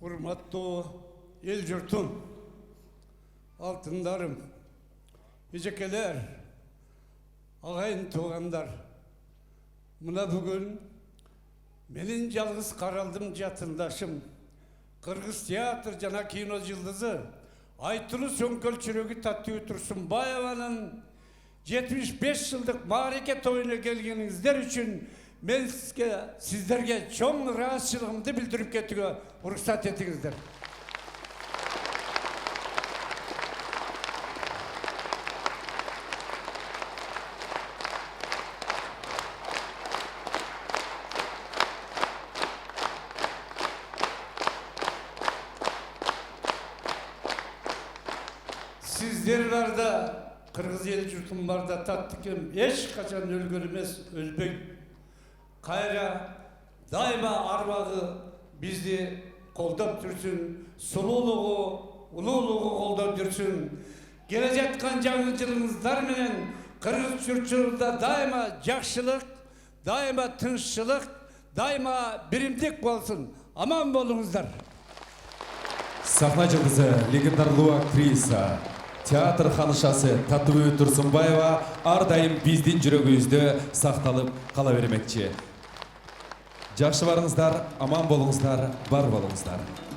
Урматтуу ел жұртым, алтындарым, ежекелер, ағайын туғандар. Мына бүгін менің жалғыз қаралдым жатындашым, Қырғыз театр жана кино жылдызы Айтылы Сөңкөл Чүрегі Таттыбек Тұрсынбаеваның 75 жылдық маареке тойына келгеніңіздер үшін мен сіздерге чоң ыраазычылыгымды билдирип кетүүгө уруксат этиңиздер. Сіздер барда, Кыргыз ел жұртым барда Таттыкем еш қачан өлгөн эмес, өлбөйт. Кайра дайыма арбагы бизди колдоп жүрсүн, сулуулугу, улуулугу колдоп жүрсүн. Келе жаткан жаңы жылыңыздар менен Кыргыз жұртчулукта дайыма жакшылык, дайыма тынччылык, дайыма биримдик болсун. Аман болуңуздар. Сахна жылдызы, легендарлуу актриса, театр ханышасы Таттыбек Турсунбаева ар дайым биздин жүрөгүбүздө сакталып кала бермекчи. Жакшы барыңыздар, аман болуңуздар, бар болуңуздар.